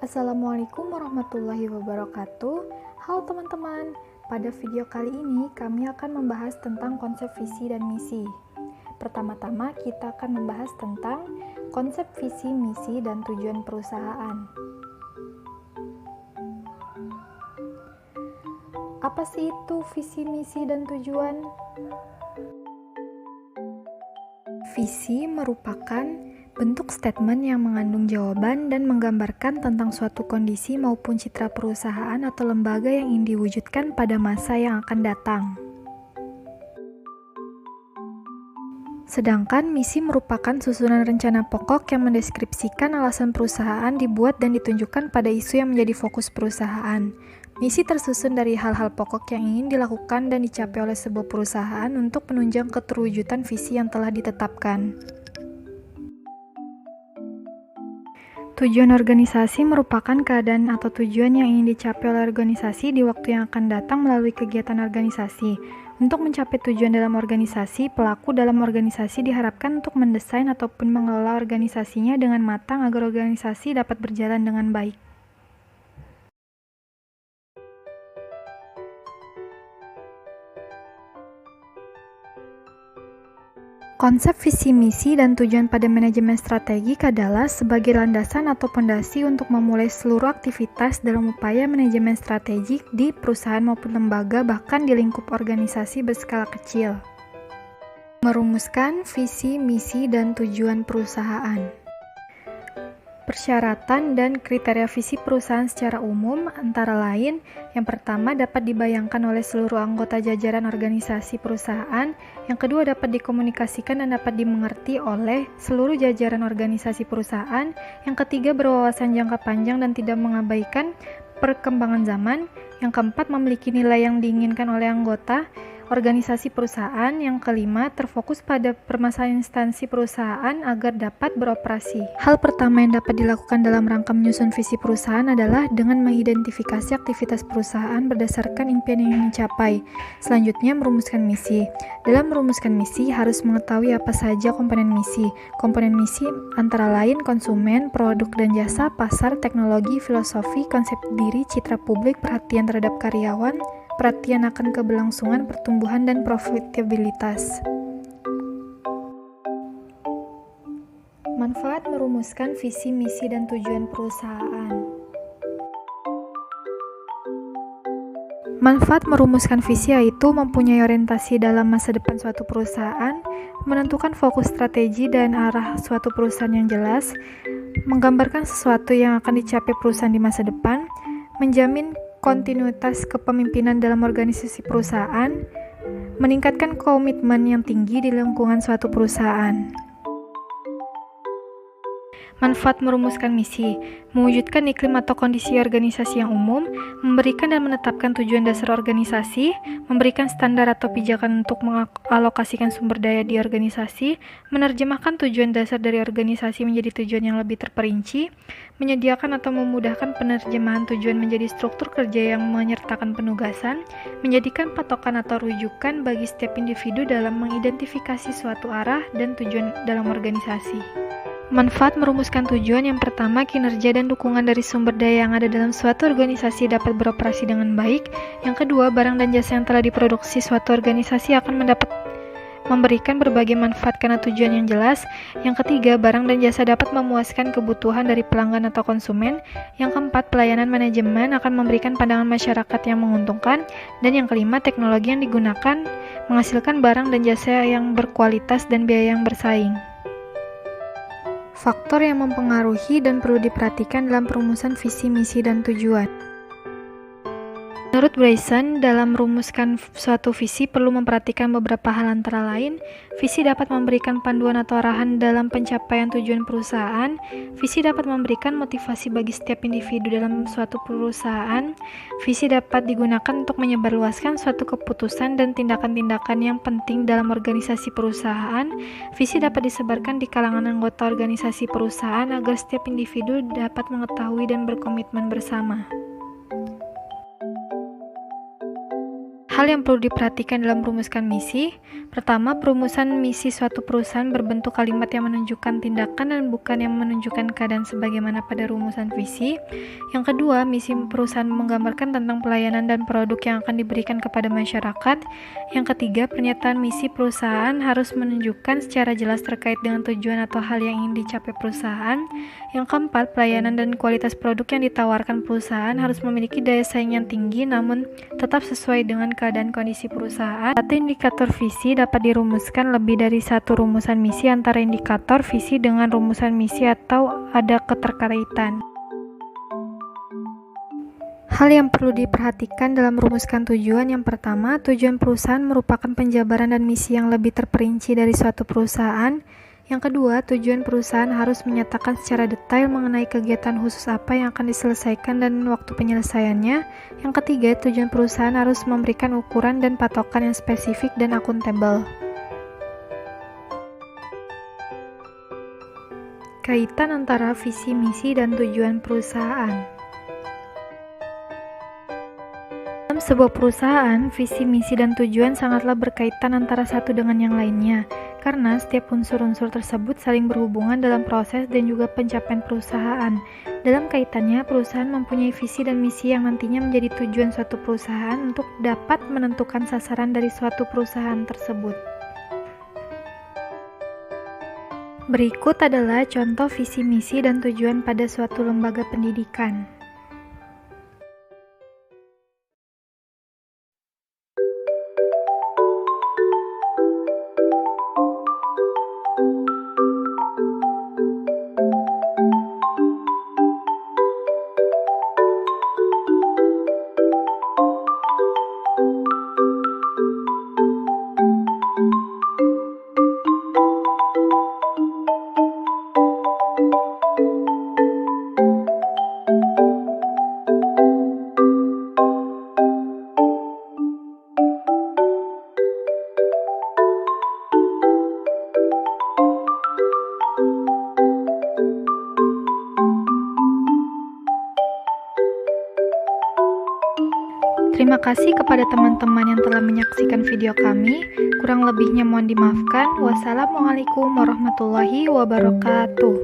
Assalamualaikum warahmatullahi wabarakatuh. Halo teman-teman, pada video kali ini kami akan membahas tentang konsep visi dan misi. Pertama-tama kita akan membahas tentang konsep visi, misi, dan tujuan perusahaan. Apa sih itu visi, misi, dan tujuan? Visi merupakan bentuk statement yang mengandung jawaban dan menggambarkan tentang suatu kondisi maupun citra perusahaan atau lembaga yang ingin diwujudkan pada masa yang akan datang. Sedangkan misi merupakan susunan rencana pokok yang mendeskripsikan alasan perusahaan dibuat dan ditunjukkan pada isu yang menjadi fokus perusahaan. Misi tersusun dari hal-hal pokok yang ingin dilakukan dan dicapai oleh sebuah perusahaan untuk menunjang keterwujudan visi yang telah ditetapkan. Tujuan organisasi merupakan keadaan atau tujuan yang ingin dicapai oleh organisasi di waktu yang akan datang melalui kegiatan organisasi. Untuk mencapai tujuan dalam organisasi, pelaku dalam organisasi diharapkan untuk mendesain ataupun mengelola organisasinya dengan matang agar organisasi dapat berjalan dengan baik. Konsep visi, misi, dan tujuan pada manajemen strategik adalah sebagai landasan atau pondasi untuk memulai seluruh aktivitas dalam upaya manajemen strategik di perusahaan maupun lembaga, bahkan di lingkup organisasi berskala kecil. Merumuskan visi, misi, dan tujuan perusahaan. Persyaratan dan kriteria visi perusahaan secara umum antara lain, yang pertama dapat dibayangkan oleh seluruh anggota jajaran organisasi perusahaan, yang kedua dapat dikomunikasikan dan dapat dimengerti oleh seluruh jajaran organisasi perusahaan, yang ketiga berwawasan jangka panjang dan tidak mengabaikan perkembangan zaman, yang keempat memiliki nilai yang diinginkan oleh anggota organisasi perusahaan, yang kelima terfokus pada permasalahan instansi perusahaan agar dapat beroperasi. Hal pertama yang dapat dilakukan dalam rangka menyusun visi perusahaan adalah dengan mengidentifikasi aktivitas perusahaan berdasarkan impian yang ingin dicapai. Selanjutnya merumuskan misi. Dalam merumuskan misi harus mengetahui apa saja komponen misi. Komponen misi antara lain konsumen, produk dan jasa, pasar, teknologi, filosofi, konsep diri, citra publik, perhatian terhadap karyawan, perhatian akan keberlangsungan, pertumbuhan, dan profitabilitas. Manfaat merumuskan visi, misi, dan tujuan perusahaan. Manfaat merumuskan visi yaitu mempunyai orientasi dalam masa depan suatu perusahaan, menentukan fokus strategi dan arah suatu perusahaan yang jelas, menggambarkan sesuatu yang akan dicapai perusahaan di masa depan, menjamin kontinuitas kepemimpinan dalam organisasi perusahaan, meningkatkan komitmen yang tinggi di lingkungan suatu perusahaan. Manfaat merumuskan misi, mewujudkan iklim atau kondisi organisasi yang umum, memberikan dan menetapkan tujuan dasar organisasi, memberikan standar atau pijakan untuk mengalokasikan sumber daya di organisasi, menerjemahkan tujuan dasar dari organisasi menjadi tujuan yang lebih terperinci, menyediakan atau memudahkan penerjemahan tujuan menjadi struktur kerja yang menyertakan penugasan, menjadikan patokan atau rujukan bagi setiap individu dalam mengidentifikasi suatu arah dan tujuan dalam organisasi. Manfaat merumuskan tujuan yang pertama, kinerja dan dukungan dari sumber daya yang ada dalam suatu organisasi dapat beroperasi dengan baik. Yang kedua, barang dan jasa yang telah diproduksi suatu organisasi akan memberikan berbagai manfaat karena tujuan yang jelas. Yang ketiga, barang dan jasa dapat memuaskan kebutuhan dari pelanggan atau konsumen. Yang keempat, pelayanan manajemen akan memberikan pandangan masyarakat yang menguntungkan. Dan yang kelima, teknologi yang digunakan menghasilkan barang dan jasa yang berkualitas dan biaya yang bersaing. Faktor yang mempengaruhi dan perlu diperhatikan dalam perumusan visi, misi, dan tujuan. Menurut Bryson, dalam merumuskan suatu visi perlu memperhatikan beberapa hal antara lain, visi dapat memberikan panduan atau arahan dalam pencapaian tujuan perusahaan, visi dapat memberikan motivasi bagi setiap individu dalam suatu perusahaan, visi dapat digunakan untuk menyebarluaskan suatu keputusan dan tindakan-tindakan yang penting dalam organisasi perusahaan, visi dapat disebarkan di kalangan anggota organisasi perusahaan agar setiap individu dapat mengetahui dan berkomitmen bersama. Hal yang perlu diperhatikan dalam merumuskan misi. Pertama, perumusan misi suatu perusahaan berbentuk kalimat yang menunjukkan tindakan dan bukan yang menunjukkan keadaan sebagaimana pada rumusan visi. Yang kedua, misi perusahaan menggambarkan tentang pelayanan dan produk yang akan diberikan kepada masyarakat. Yang ketiga, pernyataan misi perusahaan harus menunjukkan secara jelas terkait dengan tujuan atau hal yang ingin dicapai perusahaan. Yang keempat, pelayanan dan kualitas produk yang ditawarkan perusahaan harus memiliki daya saing yang tinggi namun tetap sesuai dengan keadaan kondisi perusahaan. Satu indikator visi dapat dirumuskan lebih dari satu rumusan misi antara indikator visi dengan rumusan misi atau ada keterkaitan. Hal yang perlu diperhatikan dalam merumuskan tujuan. Yang pertama, tujuan perusahaan merupakan penjabaran dan misi yang lebih terperinci dari suatu perusahaan. Yang kedua, tujuan perusahaan harus menyatakan secara detail mengenai kegiatan khusus apa yang akan diselesaikan dan waktu penyelesaiannya. Yang ketiga, tujuan perusahaan harus memberikan ukuran dan patokan yang spesifik dan akuntabel. Kaitan antara visi, misi, dan tujuan perusahaan. Dalam sebuah perusahaan, visi, misi, dan tujuan sangatlah berkaitan antara satu dengan yang lainnya, karena setiap unsur-unsur tersebut saling berhubungan dalam proses dan juga pencapaian perusahaan. Dalam kaitannya, perusahaan mempunyai visi dan misi yang nantinya menjadi tujuan suatu perusahaan untuk dapat menentukan sasaran dari suatu perusahaan tersebut. Berikut adalah contoh visi, misi, dan tujuan pada suatu lembaga pendidikan. Terima kasih kepada teman-teman yang telah menyaksikan video kami. Kurang lebihnya mohon dimaafkan. Wassalamualaikum warahmatullahi wabarakatuh.